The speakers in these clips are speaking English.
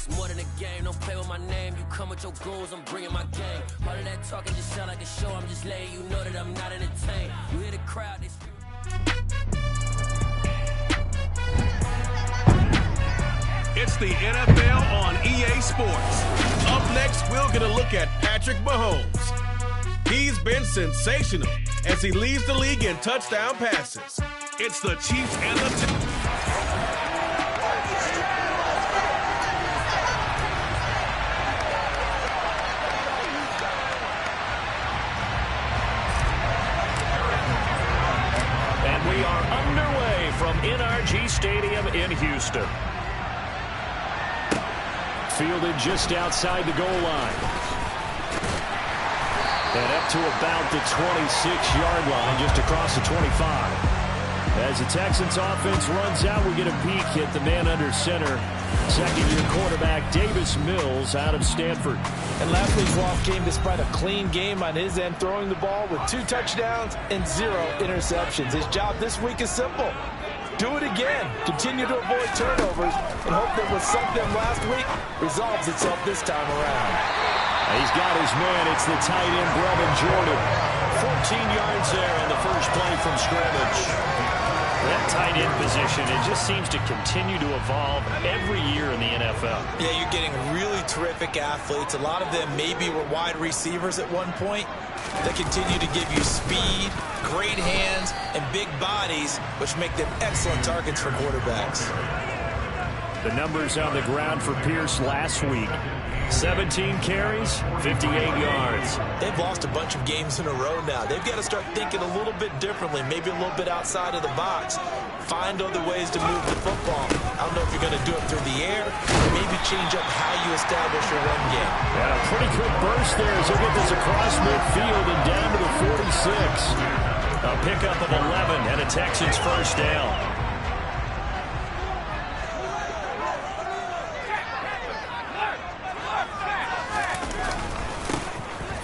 It's more than a game, don't play with my name. You come with your goons, I'm bringing my gang. All of that talking just sound like a show. I'm just letting you know that I'm not entertained. You hear the crowd, they scream. It's the NFL on EA Sports. Up next, we're going to look at Patrick Mahomes. He's been sensational as he leads the league in touchdown passes. It's the Chiefs and the... And we are underway from NRG Stadium in Houston. Fielded just outside the goal line. And up to about the 26-yard line, just across the 25. As the Texans offense runs out, we get a peek at the man under center. Second-year quarterback Davis Mills out of Stanford. And last week's loss came despite a clean game on his end, throwing the ball with 2 touchdowns and 0 interceptions. His job this week is simple. Do it again. Continue to avoid turnovers and hope that what sunk them last week resolves itself this time around. He's got his man. It's the tight end, Brevin Jordan. 14 yards there on the first play from scrimmage. That tight end position, it just seems to continue to evolve every year in the NFL. Yeah, you're getting really terrific athletes. A lot of them maybe were wide receivers at one point. They continue to give you speed, great hands, and big bodies, which make them excellent targets for quarterbacks. The numbers on the ground for Pierce last week. 17 carries, 58 yards. They've lost a bunch of games in a row now. They've got to start thinking a little bit differently, maybe a little bit outside of the box. Find other ways to move the football. I don't know if you're going to do it through the air, or maybe change up how you establish your run game. And a pretty quick burst there as he'll get this across midfield and down to the 46. A pickup of 11 and a Texans first down.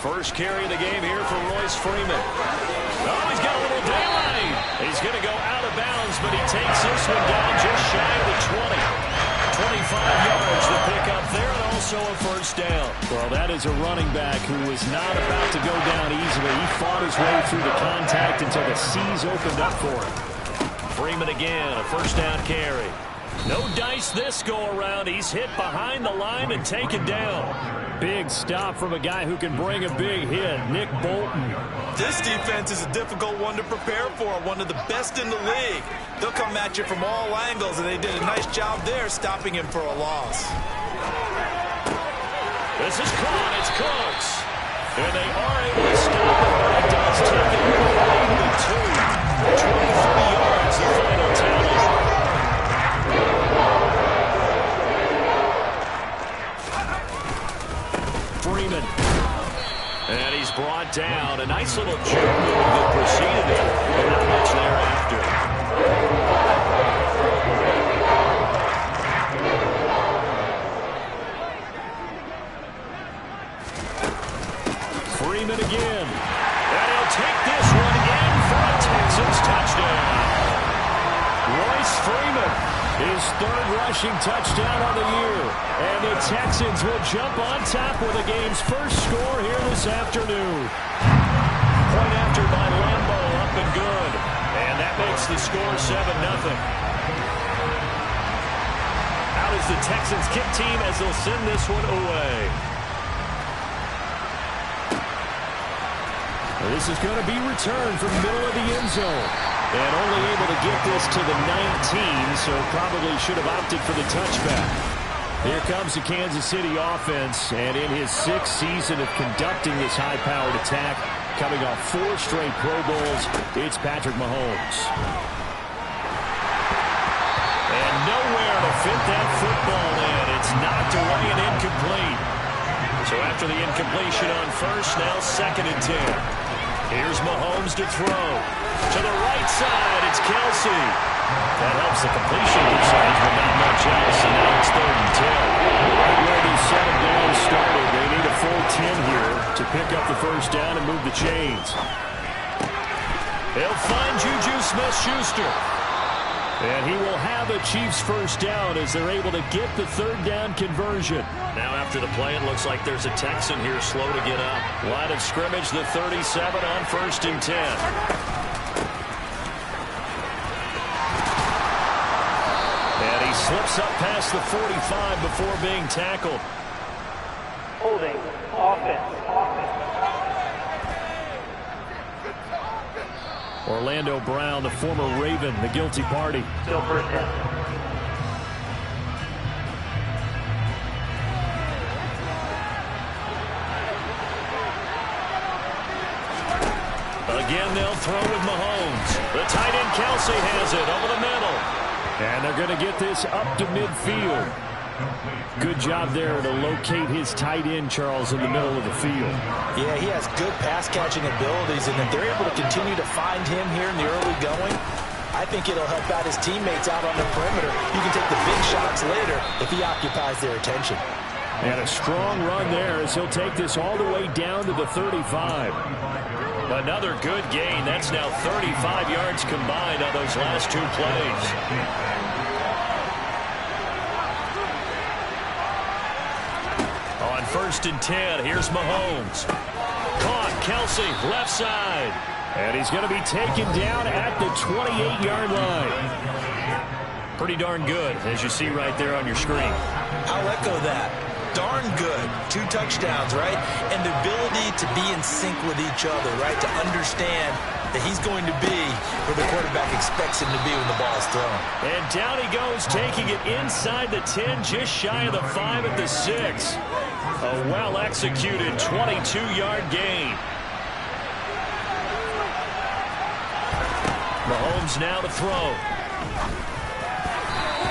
First carry of the game here for Royce Freeman. Oh, he's got a little daylight. He's going to go out of bounds, but he takes this one down just shy of the 20. 25 yards to pick up there, and also a first down. Well, that is a running back who was not about to go down easily. He fought his way through the contact until the C's opened up for him. Freeman again, a first down carry. No dice this go-around. He's hit behind the line and taken down. Big stop from a guy who can bring a big hit, Nick Bolton. This defense is a difficult one to prepare for, one of the best in the league. They'll come at you from all angles, and they did a nice job there stopping him for a loss. This is caught. It's Cooks. And they are able to stop it, but it does take it behind the 2. 23 yards, the final tally. Freeman. And he's brought down. A nice little juke move that preceded it, but not much thereafter. Freeman again. And he'll take this one in for a Texans touchdown. Royce Freeman, his 3rd rushing touchdown on the year. And the Texans will jump on top with the game's first score here this afternoon. Point after by Lambo, up and good. And that makes the score 7-0. Out is the Texans kick team as they'll send this one away. This is going to be returned from the middle of the end zone. And only able to get this to the 19, so probably should have opted for the touchback. Here comes the Kansas City offense, and in his 6th season of conducting this high-powered attack, coming off 4 straight Pro Bowls, it's Patrick Mahomes. And nowhere to fit that football in. It's knocked away and incomplete. So after the incompletion on first, now 2nd and 10. Here's Mahomes to throw. To the right side, it's Kelsey. That helps the completion percentage, but not much else. And now it's 3rd and 10. Right where they set it down started, they need a full 10 here to pick up the first down and move the chains. They'll find Juju Smith-Schuster. And he will have a Chiefs first down as they're able to get the third down conversion. Now after the play, it looks like there's a Texan here slow to get up. Line of scrimmage, the 37 on 1st and 10. And he slips up past the 45 before being tackled. Holding, offense. Orlando Brown, the former Raven, the guilty party. Still first down. Again, they'll throw with Mahomes. The tight end Kelsey has it over the middle. And they're going to get this up to midfield. Good job there to locate his tight end, Charles, in the middle of the field. Yeah, he has good pass-catching abilities, and if they're able to continue to find him here in the early going, I think it'll help out his teammates out on the perimeter. You can take the big shots later if he occupies their attention. And a strong run there as he'll take this all the way down to the 35. Another good gain. That's now 35 yards combined on those last two plays. On 1st and 10, here's Mahomes. Caught, Kelsey, left side. And he's going to be taken down at the 28-yard line. Pretty darn good, as you see right there on your screen. I'll echo that. Darn good. 2 touchdowns, right? And the ability to be in sync with each other, right? To understand that he's going to be where the quarterback expects him to be when the ball is thrown. And down he goes, taking it inside the 10, just shy of the 5 at the 6. A well-executed 22-yard gain. Mahomes now to throw.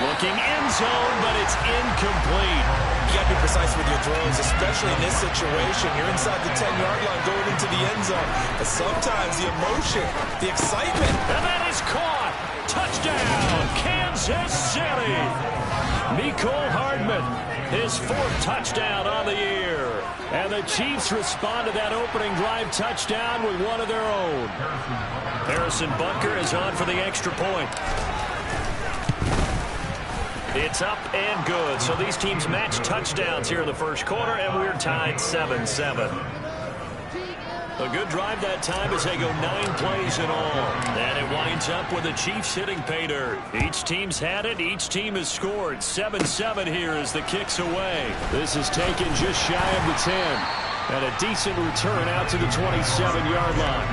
Looking end zone, but it's incomplete. You got to be precise with your throws, especially in this situation. You're inside the 10-yard line going into the end zone. But sometimes the emotion, the excitement. And that is caught. Touchdown, Kansas City. Mecole Hardman, his 4th touchdown on the year. And the Chiefs respond to that opening drive touchdown with one of their own. Harrison Butker is on for the extra point. It's up and good. So these teams match touchdowns here in the first quarter, and we're tied 7-7. A good drive that time as they go 9 plays in all. And it winds up with the Chiefs hitting pay dirt. Each team's had it. Each team has scored. 7-7 here as the kick's away. This is taken just shy of the 10. And a decent return out to the 27-yard line.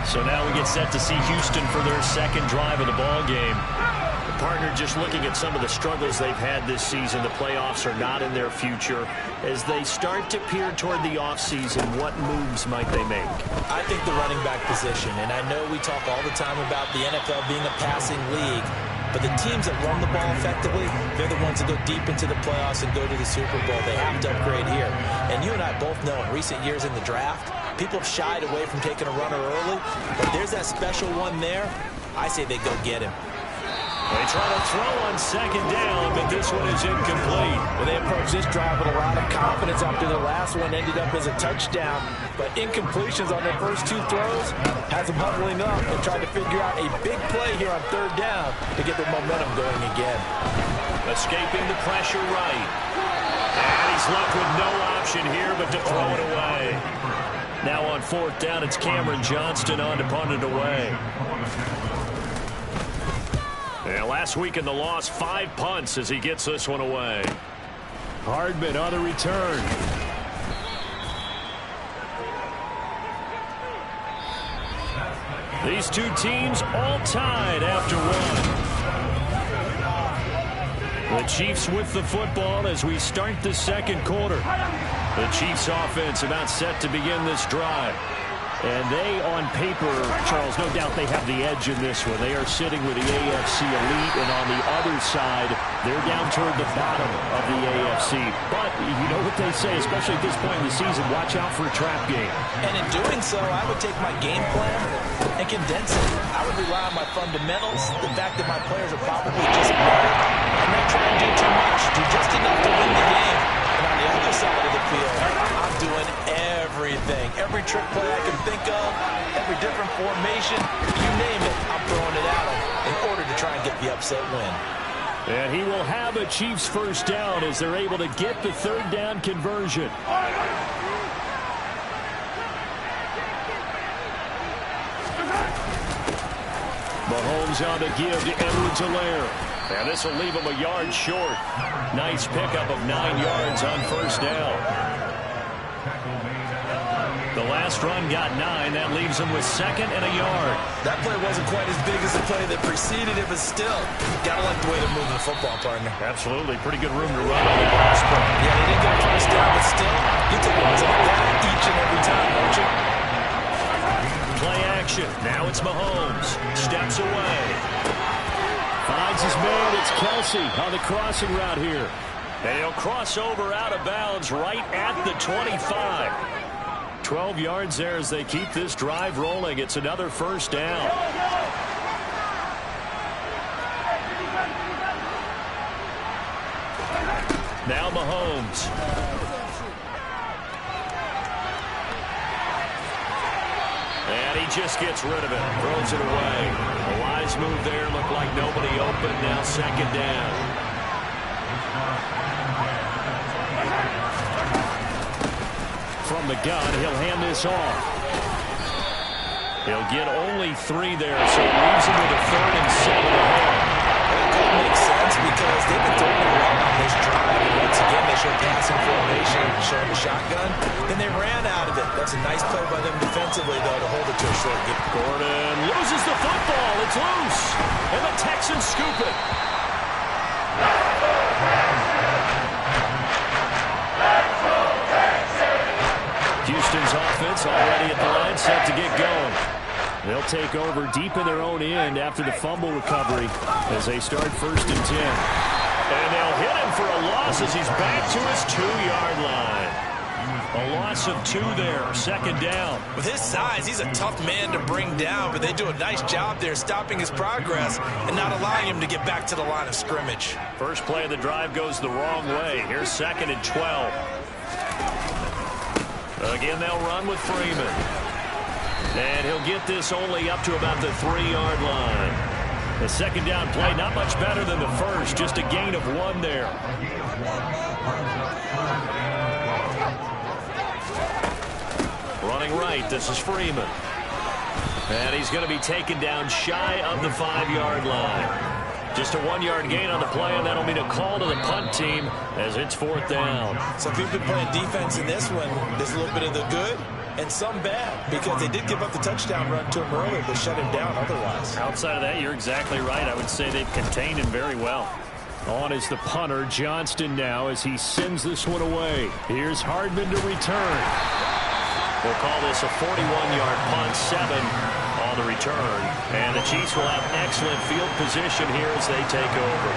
So now we get set to see Houston for their second drive of the ball game. Partner, just looking at some of the struggles they've had this season, the playoffs are not in their future. As they start to peer toward the offseason, what moves might they make? I think the running back position, and I know we talk all the time about the NFL being a passing league, but the teams that run the ball effectively, they're the ones that go deep into the playoffs and go to the Super Bowl. They have to upgrade here. And you and I both know in recent years in the draft, people have shied away from taking a runner early, but there's that special one there. I say they go get him. They try to throw on second down, but this one is incomplete. Well, they approach this drive with a lot of confidence after the last one ended up as a touchdown. But incompletions on their first 2 throws has them huddling up and trying to figure out a big play here on 3rd down to get their momentum going again. Escaping the pressure right. And he's left with no option here but to throw it away. Now on 4th down, it's Cameron Johnston on to punt it away. Yeah, last week in the loss, 5 punts as he gets this one away. Hardman on the return. These two teams all tied after one. The Chiefs with the football as we start the second quarter. The Chiefs offense about set to begin this drive. And they, on paper, Charles, no doubt they have the edge in this one. They are sitting with the AFC elite, and on the other side, they're down toward the bottom of the AFC. But you know what they say, especially at this point in the season, watch out for a trap game. And in doing so, I would take my game plan and condense it. I would rely on my fundamentals, the fact that my players are probably just better, and not try and do too much, do just enough to win the game. And on the other side of the field, I'm doing everything. Every trick play I can think of, every different formation, you name it, I'm throwing it at them in order to try and get the upset. upset win. And he will have a Chiefs first down as they're able to get the third down conversion. Mahomes on to give to Edwards-Helaire. And this will leave him a yard short. Nice pickup of 9 yards on first down. The last run got 9. That leaves him with 2nd and a yard. That play wasn't quite as big as the play that preceded it, but still, gotta like the way they're moving the football, partner. Absolutely. Pretty good room to run on that last play. Yeah, they didn't get a first down, but still, you take runs like that each and every time, don't you? Play action. Now it's Mahomes. Steps away. Finds his man. It's Kelsey on the crossing route here. And he'll cross over out of bounds right at the 25. 12 yards there as they keep this drive rolling. It's another first down. Now Mahomes. And he just gets rid of it. Throws it away. A wise move there. Looked like nobody open. Now 2nd down. From the gun, he'll hand this off. He'll get only 3 there, so it leaves him with a 3rd and 7 ahead. That could make sense because they've been throwing it around on this drive. And once again, they showed passing formation, showing the shotgun. Then they ran out of it. That's a nice play by them defensively, though, to hold it to a short game. Gordon loses the football. It's loose. And the Texans scoop it. Houston's offense already at the line, set to get going. They'll take over deep in their own end after the fumble recovery as they start 1st and 10. And they'll hit him for a loss as he's back to his 2-yard line. A loss of 2 there, 2nd down. With his size, he's a tough man to bring down, but they do a nice job there stopping his progress and not allowing him to get back to the line of scrimmage. First play of the drive goes the wrong way. Here's 2nd and 12. Again, they'll run with Freeman. And he'll get this only up to about the 3-yard line. The 2nd down play, not much better than the first, just a gain of 1 there. Running right, this is Freeman. And he's going to be taken down shy of the 5-yard line. Just a 1-yard gain on the play, and that'll mean a call to the punt team as it's 4th down. So if you've been playing defense in this one, there's a little bit of the good and some bad because they did give up the touchdown run to him earlier, but shut him down otherwise. Outside of that, you're exactly right. I would say they've contained him very well. On is the punter, Johnston, now as he sends this one away. Here's Hardman to return. We'll call this a 41-yard punt, 7 on the return. And the Chiefs will have excellent field position here as they take over.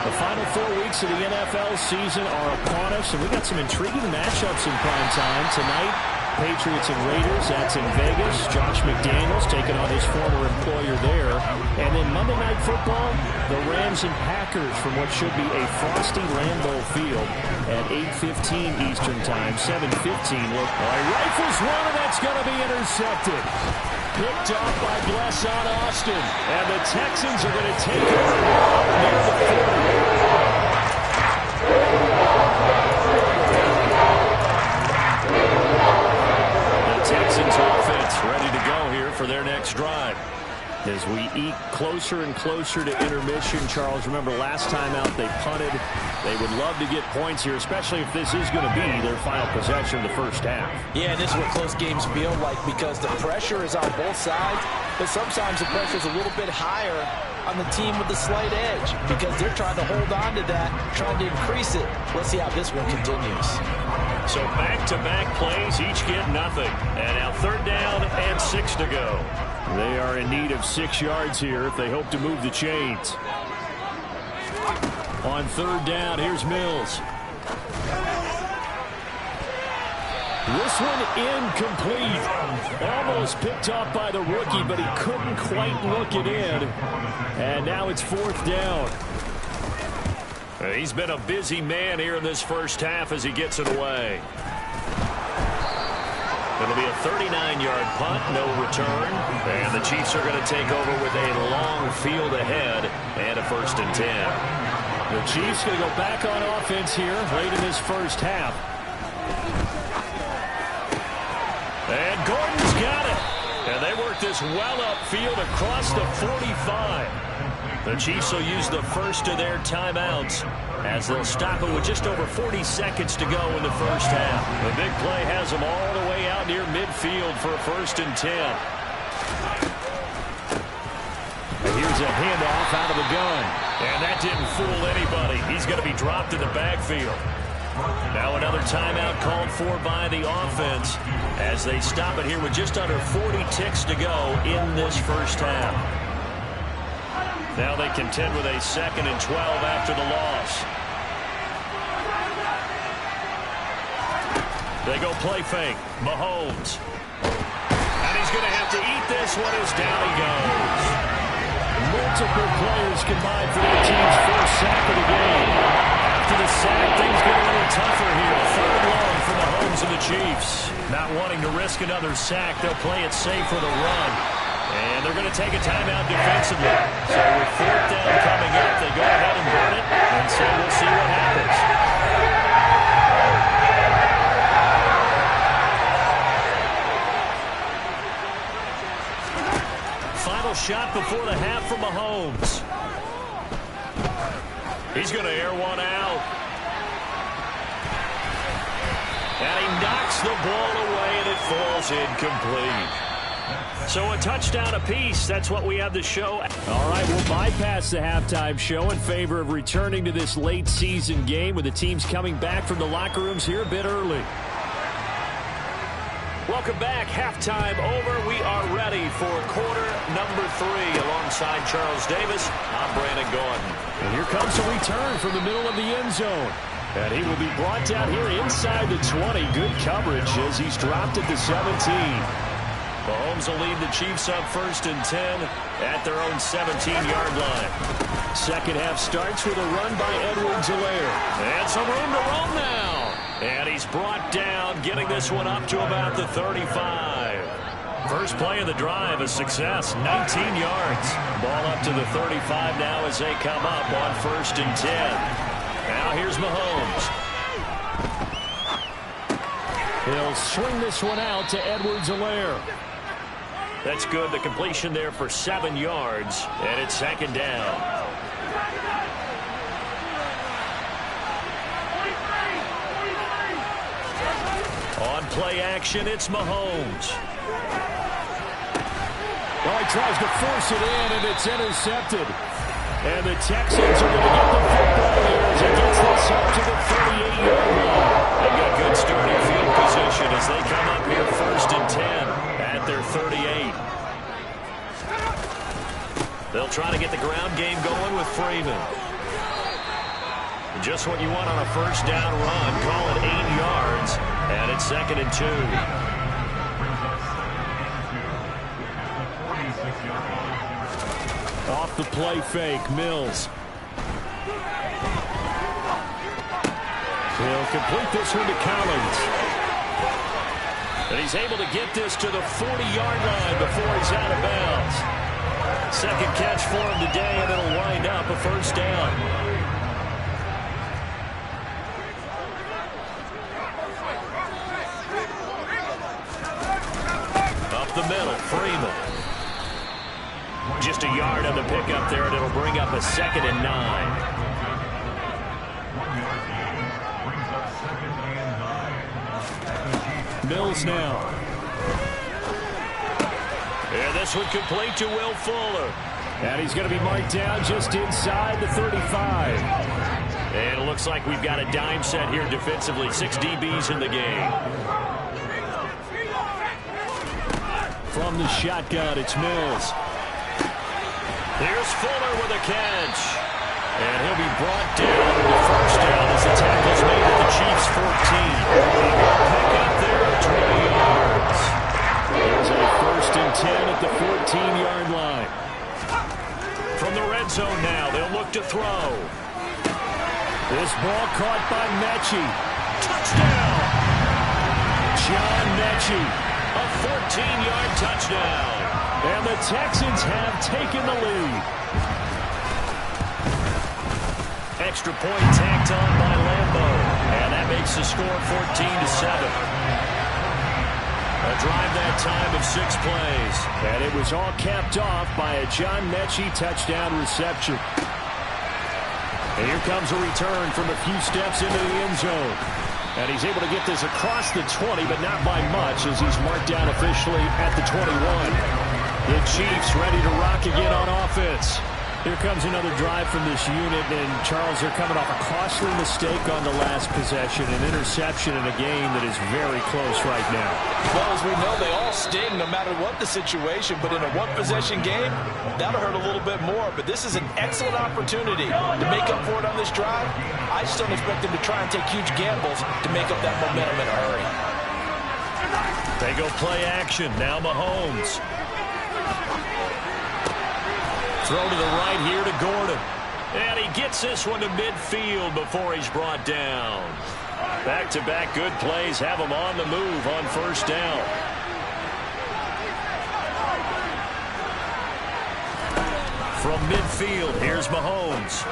The final 4 weeks of the NFL season are upon us, and we got some intriguing matchups in prime time tonight. Patriots and Raiders, that's in Vegas. Josh McDaniels taking on his former employer there. And then Monday Night Football, the Rams and Packers from what should be a frosty Lambeau Field at 8:15 Eastern Time, 7:15. Look, rifles one, and that's going to be intercepted. Picked off by Blesson Austin. And the Texans are going to take over near the 40. Texans offense ready to go here for their next drive. As we eke closer and closer to intermission, Charles, remember last time out they punted. They would love to get points here, especially if this is going to be their final possession of the first half. Yeah, and this is what close games feel like because the pressure is on both sides, but sometimes the pressure is a little bit higher on the team with the slight edge because they're trying to hold on to that, trying to increase it. Let's see how this one continues. So back-to-back plays, each get nothing. And now 3rd down and 6 to go. They are in need of 6 yards here if they hope to move the chains. On 3rd down, here's Mills. This one incomplete. Almost picked off by the rookie, but he couldn't quite look it in. And now it's 4th down. He's been a busy man here in this first half as he gets it away. It'll be a 39-yard punt, no return. And the Chiefs are going to take over with a long field ahead and a 1st and 10. The Chiefs going to go back on offense here late in this first half. And Gordon's got it. And they work this well upfield across the 45. The Chiefs will use the first of their timeouts as they'll stop it with just over 40 seconds to go in the first half. The big play has them all the way out near midfield for a 1st and 10. And here's a handoff out of the gun. And that didn't fool anybody. He's going to be dropped in the backfield. Now another timeout called for by the offense as they stop it here with just under 40 ticks to go in this first half. Now they contend with a 2nd and 12 after the loss. They go play fake. Mahomes. And he's going to have to eat this one as down he goes. Multiple players combined for their team's first sack of the game. After the sack, things get a little tougher here. 3rd long for Mahomes and the Chiefs. Not wanting to risk another sack, they'll play it safe for the run. And they're going to take a timeout defensively. So with 4th down coming up, they go ahead and burn it. And so we'll see what happens. Final shot before the half from Mahomes. He's going to air one out. And he knocks the ball away, and it falls incomplete. So a touchdown apiece. That's what we have to show. All right, we'll bypass the halftime show in favor of returning to this late season game with the teams coming back from the locker rooms here a bit early. Welcome back. Halftime over. We are ready for quarter number 3. Alongside Charles Davis, I'm Brandon Gordon. And here comes a return from the middle of the end zone. And he will be brought down here inside the 20. Good coverage as he's dropped at the 17. Mahomes will lead the Chiefs up 1st and 10 at their own 17-yard line. Second half starts with a run by Edwards-Helaire. And some room to roam now. And he's brought down, getting this one up to about the 35. First play of the drive, a success, 19 yards. Ball up to the 35 now as they come up on 1st and 10. Now here's Mahomes. He'll swing this one out to Edwards-Helaire. That's good. The completion there for 7 yards, and it's 2nd down. On play action, it's Mahomes. Well, he tries to force it in, and it's intercepted. And the Texans are going to get the football here as he gets this up to the 38-yard line. They've got good starting field position as they come up here 1st and 10 at their 38. They'll try to get the ground game going with Freeman. Just what you want on a 1st down run. Call it 8 yards, and it's 2nd and 2. Off the play fake, Mills. He'll complete this one to Collins. And he's able to get this to the 40-yard line before he's out of bounds. Second catch for him today, and it'll wind up a 1st down. Up the middle, Freeman. Just a yard on the pickup there, and it'll bring up a 2nd and 9. Mills now. And this one complete to Will Fuller. And he's going to be marked down just inside the 35. And it looks like we've got a dime set here defensively. 6 DBs in the game. From the shotgun, it's Mills. Here's Fuller with a catch. And he'll be brought down to the 1st down as the tackle's made at the Chiefs' 14. Pick up there at 20 yards. There's a 1st and 10 at the 14-yard line. From the red zone now, they'll look to throw. This ball caught by Mechie. Touchdown! John Mechie, a 14-yard touchdown. And the Texans have taken the lead. Extra point tacked on by Lambo. And that makes the score 14-7. A drive that time of 6 plays. And it was all capped off by a John Mechie touchdown reception. And here comes a return from a few steps into the end zone. And he's able to get this across the 20, but not by much, as he's marked down officially at the 21. The Chiefs ready to rock again on offense. Here comes another drive from this unit, and Charles, they're coming off a costly mistake on the last possession, an interception in a game that is very close right now. Well, as we know, they all sting no matter what the situation, but in a one-possession game, that'll hurt a little bit more. But this is an excellent opportunity to make up for it on this drive. I just don't expect them to try and take huge gambles to make up that momentum in a hurry. They go play action. Now Mahomes. Throw to the right here to Gordon. And he gets this one to midfield before he's brought down. Back-to-back good plays have him on the move on first down. From midfield, here's Mahomes.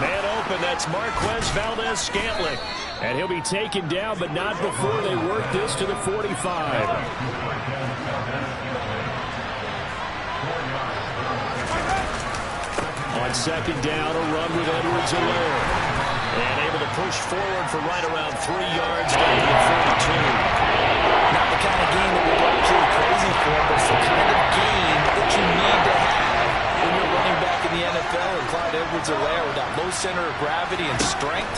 Man open, that's Marquez Valdez-Scantling. And he'll be taken down, but not before they work this to the 45. On second down, a run with Edwards-Helaire. And able to push forward for right around 3 yards down to the 42. Not the kind of game that we're absolutely crazy for, but it's the kind of game that you need to have when you're running back in the NFL. And Clyde Edwards-Helaire, with that low center of gravity and strength,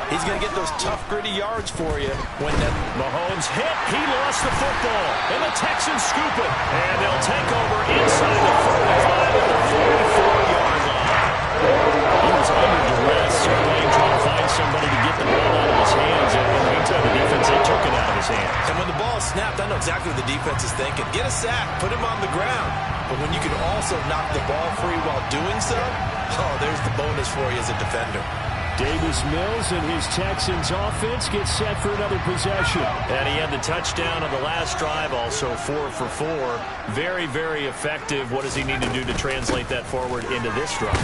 he's going to get those tough, gritty yards for you. When Mahomes hit, he lost the football. And the Texans scoop it. And they'll take over inside the 45 at the 44-yard line. He was under duress, certainly trying to find somebody to get the ball out of his hands. And in the meantime, the defense, they took it out of his hands. And when the ball is snapped, I know exactly what the defense is thinking. Get a sack, put him on the ground. But when you can also knock the ball free while doing so, oh, there's the bonus for you as a defender. Davis Mills and his Texans offense get set for another possession. And he had the touchdown on the last drive, also 4 for 4. Very, very effective. What does he need to do to translate that forward into this drive?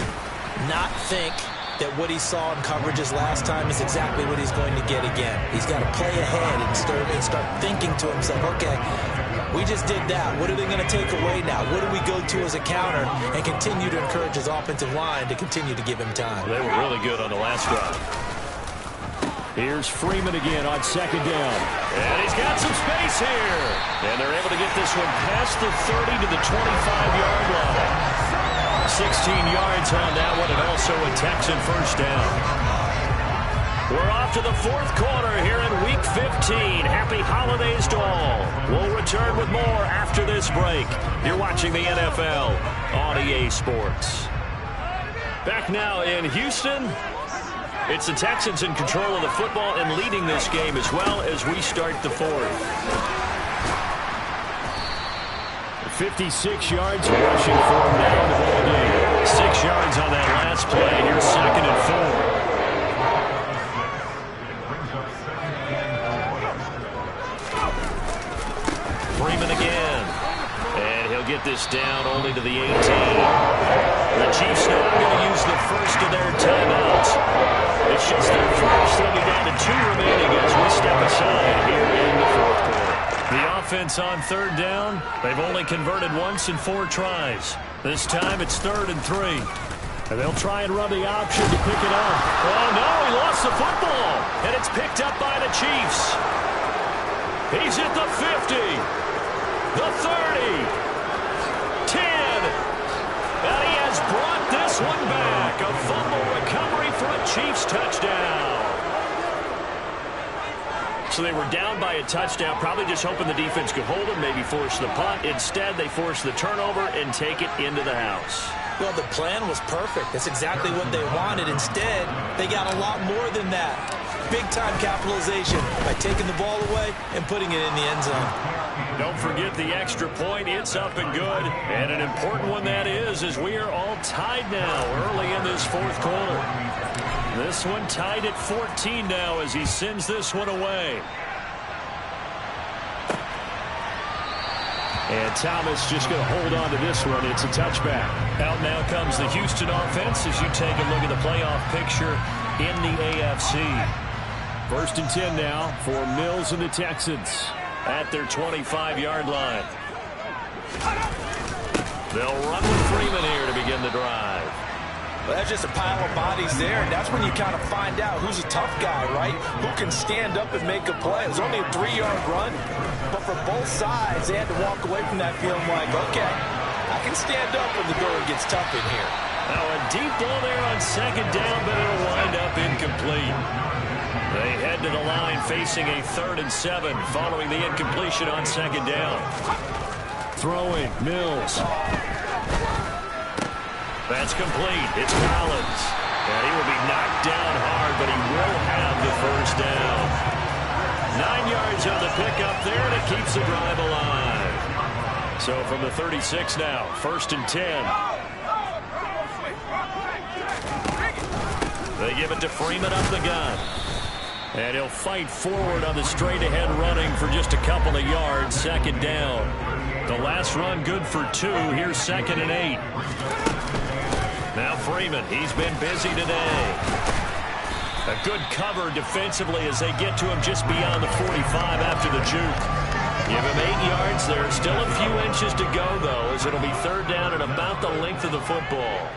Not think that what he saw in coverages last time is exactly what he's going to get again. He's got to play ahead and start thinking to himself, okay, we just did that. What are they going to take away now? What do we go to as a counter? And continue to encourage his offensive line to continue to give him time. They were really good on the last drive. Here's Freeman again on second down. And he's got some space here. And they're able to get this one past the 30 to the 25-yard line. 16 yards on that one, and also a Texan first down. We're off to the fourth quarter here in Week 15. Happy holidays to all. We'll return with more after this break. You're watching the NFL on EA Sports. Back now in Houston. It's the Texans in control of the football and leading this game as well as we start the fourth. 56 yards rushing for him now in the ball game. 6 yards on that last play. Here's second and 4. Freeman again. And he'll get this down only to the 18. The Chiefs now going to use the first of their timeouts. It's just their first. They'll be down to 2 remaining as we step aside here in the fourth quarter. The offense on third down, they've only converted once in 4 tries. This time it's 3rd and 3. And they'll try and run the option to pick it up. Oh, no, he lost the football. And it's picked up by the Chiefs. He's at the 50, the 30, 10. And he has brought this one back. A fumble recovery for a Chiefs touchdown. So they were down by a touchdown, probably just hoping the defense could hold them, maybe force the punt. Instead, they force the turnover and take it into the house. Well, the plan was perfect. That's exactly what they wanted. Instead, they got a lot more than that. Big-time capitalization by taking the ball away and putting it in the end zone. Don't forget the extra point. It's up and good. And an important one that is, as we are all tied now early in this fourth quarter. This one tied at 14 now as he sends this one away. And Thomas just going to hold on to this one. It's a touchback. Out now comes the Houston offense as you take a look at the playoff picture in the AFC. 1st and 10 now for Mills and the Texans at their 25-yard line. They'll run with Freeman here to begin the drive. Well, that's just a pile of bodies there, and that's when you kind of find out who's a tough guy, right? Who can stand up and make a play. It was only a 3-yard run, but for both sides, they had to walk away from that feeling like, okay, I can stand up when the going gets tough in here. Now a deep ball there on 2nd down, but it'll wind up incomplete. They head to the line facing a 3rd and 7 following the incompletion on 2nd down. Throwing, Mills. That's complete. It's Collins. And he will be knocked down hard, but he will have the 1st down. 9 yards on the pickup there, and it keeps the drive alive. So from the 36 now, 1st and 10. They give it to Freeman up the gun. And he'll fight forward on the straight-ahead running for just a couple of yards. 2nd down. The last run good for 2. Here's 2nd and 8. Now Freeman, he's been busy today. A good cover defensively as they get to him just beyond the 45 after the juke. Give him 8 yards there. Still a few inches to go, though, as it'll be 3rd down and about the length of the football.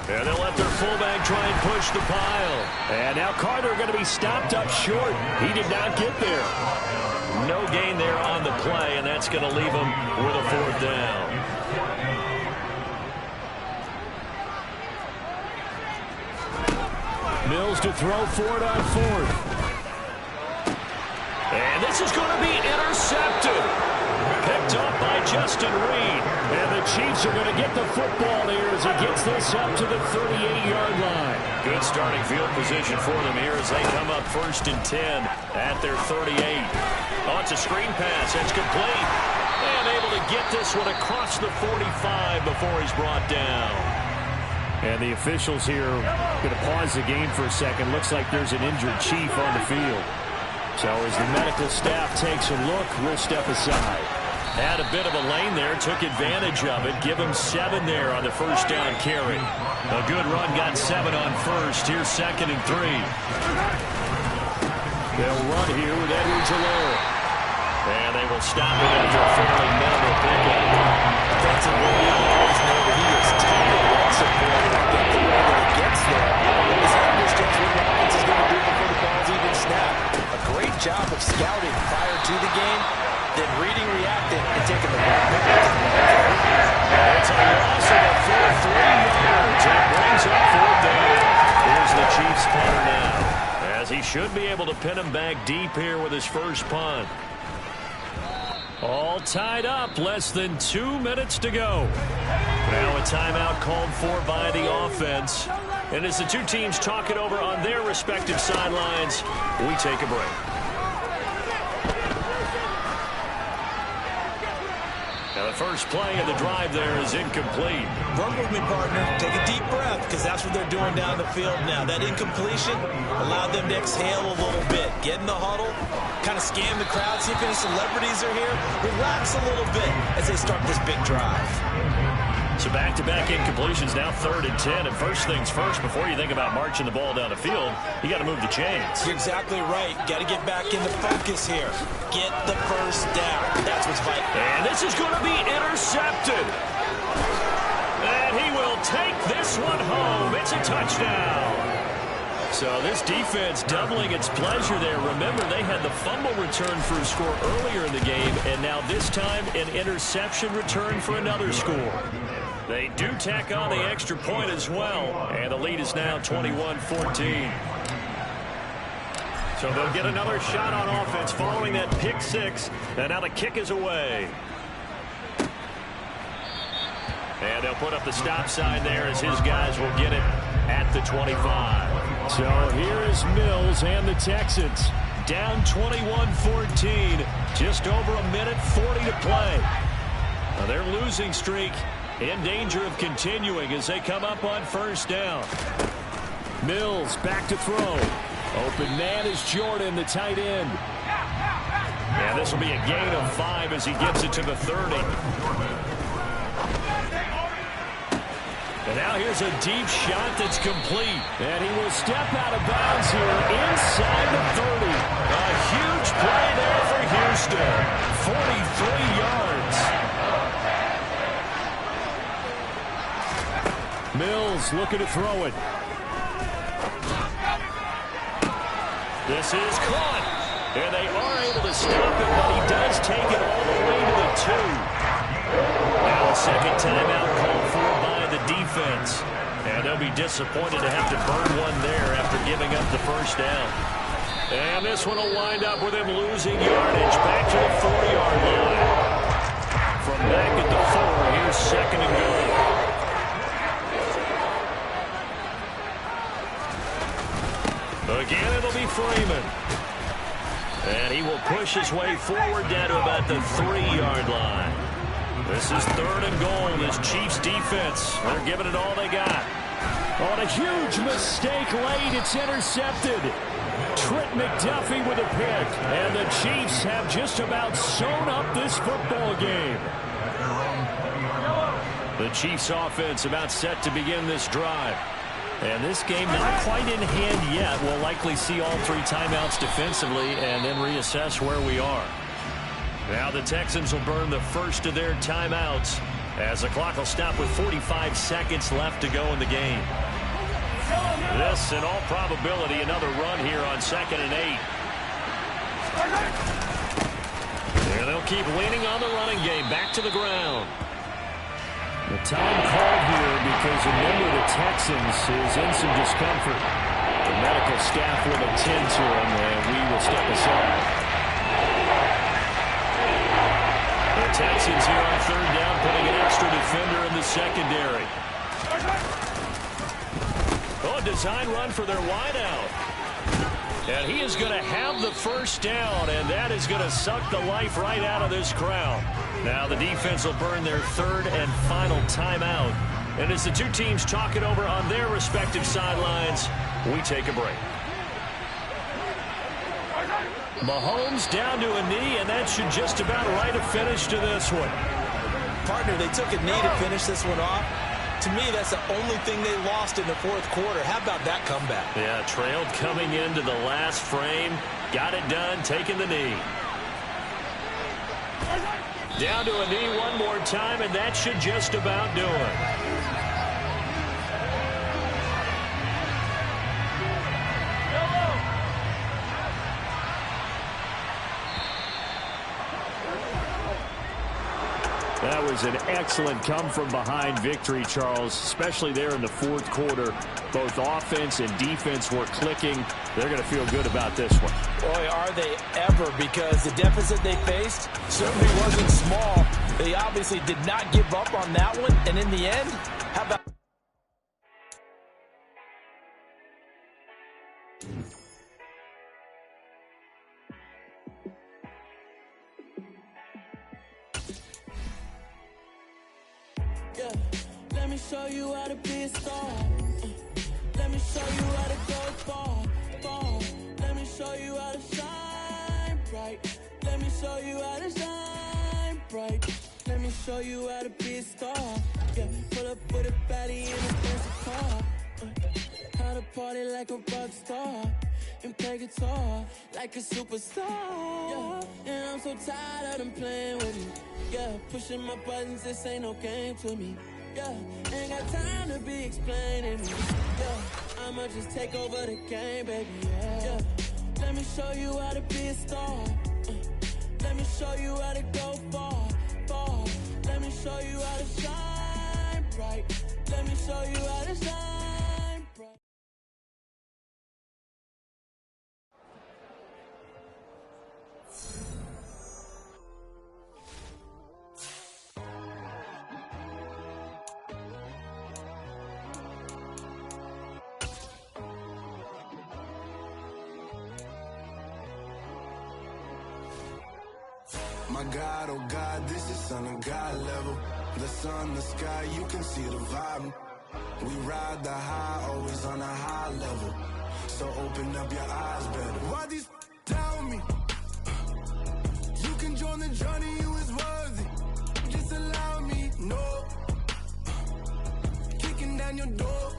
And they'll let their fullback try and push the pile. And now Carter going to be stopped up short. He did not get there. No gain there on the play, and that's going to leave him with a 4th down. Mills to throw for it on 4th. And this is going to be intercepted. Picked up by Justin Reed. And the Chiefs are going to get the football here as he gets this up to the 38-yard line. Good starting field position for them here as they come up 1st and 10 at their 38. Oh, it's a screen pass. It's complete. And able to get this one across the 45 before he's brought down. And the officials here going to pause the game for a second. Looks like there's an injured Chief on the field. So as the medical staff takes a look, we'll step aside. Had a bit of a lane there, took advantage of it. Give him 7 there on the 1st down carry. A good run, got 7 on 1st. Here's 2nd and 3. They'll run here with Edwards alone. And they will stop it after a fairly minimal pickup. Defensively, he is tight and supported. I think the way that he gets there is he understands what the offense is going to do before the ball's even snapped. A great job of scouting prior to the game, then reading, reacting, and taking the right pickup. It's a loss of a full 3 yards. It brings up 4th down. Here's the Chiefs punter now, as he should be able to pin him back deep here with his first punt. All tied up, less than 2 minutes to go. Now a timeout called for by the offense. And as the two teams talk it over on their respective sidelines, we take a break. Now the first play of the drive there is incomplete. Work with me, partner. Take a deep breath, because that's what they're doing down the field now. That incompletion allowed them to exhale a little bit. Get in the huddle, kind of scan the crowd, see if any celebrities are here. Relax a little bit as they start this big drive. So back-to-back incompletions, now 3rd and 10. And first things first, before you think about marching the ball down the field, you got to move the chains. You're exactly right. Got to get back into focus here. Get the 1st down. That's what's vital. And this is going to be intercepted. And he will take this one home. It's a touchdown. So this defense doubling its pleasure there. Remember, they had the fumble return for a score earlier in the game, and now this time an interception return for another score. They do tack on the extra point as well, and the lead is now 21-14. So they'll get another shot on offense following that pick 6, and now the kick is away. And they'll put up the stop sign there as his guys will get it at the 25. So here is Mills and the Texans down 21-14. Just over a minute 40 to play. Now their losing streak in danger of continuing as they come up on 1st down. Mills back to throw. Open man is Jordan, the tight end. And this will be a gain of 5 as he gets it to the 30. And now here's a deep shot that's complete. And he will step out of bounds here inside the 30. A huge play there for Houston. 43 yards. Mills looking to throw it. This is caught. And they are able to stop it, but he does take it all the way to the 2. Now a second timeout called for by the defense. And they'll be disappointed to have to burn one there after giving up the first down. And this one will wind up with him losing yardage back to the 4-yard line. From back at the 4, here's second and goal. Again, it'll be Freeman. And he will push his way forward down to about the 3-yard line. This is third and goal. This Chiefs defense, they're giving it all they got. On a huge mistake late, it's intercepted. Trent McDuffie with a pick. And the Chiefs have just about sewn up this football game. The Chiefs offense about set to begin this drive. And this game not quite in hand yet. We'll likely see all 3 timeouts defensively and then reassess where we are. Now the Texans will burn the first of their timeouts as the clock will stop with 45 seconds left to go in the game. This, in all probability, another run here on 2nd and 8. And they'll keep leaning on the running game. Back to the ground. The time called here because a member of the Texans is in some discomfort. The medical staff will attend to him, and we will step aside. The Texans here on 3rd down, putting an extra defender in the secondary. Oh, a design run for their wideout. And he is going to have the first down, and that is going to suck the life right out of this crowd. Now the defense will burn their 3rd and final timeout. And as the two teams talk it over on their respective sidelines, we take a break. Mahomes down to a knee, and that should just about write a finish to this one. Partner, they took a knee to finish this one off. To me, that's the only thing they lost in the 4th quarter. How about that comeback? Yeah, trailed coming into the last frame. Got it done, taking the knee. Down to a knee one more time, and that should just about do it. That was an excellent come-from-behind victory, Charles, especially there in the 4th quarter. Both offense and defense were clicking. They're going to feel good about this one. Boy, are they ever, because the deficit they faced certainly wasn't small. They obviously did not give up on that one, and in the end, how about... Yeah, let me show you how to be a star. Let me show you how to go far, far. Let me show you how to shine bright. Let me show you how to shine bright. Let me show you how to be a star. Yeah, pull up with a baddie in a fancy car. How to party like a rock star and play guitar like a superstar. Yeah, and I'm so tired of them playing with me. Yeah, pushing my buttons, this ain't no game to me. Yeah, ain't got time to be explaining me. Yeah, I'ma just take over the game, baby. Yeah, let me show you how to be a star. Let me show you how to go far, far. Let me show you how to shine bright. Let me show you how to shine bright. My God, oh God, this is Son of God level. The sun, the sky, you can see the vibe. We ride the high, always on a high level. So open up your eyes better. Why these tell me? down your door.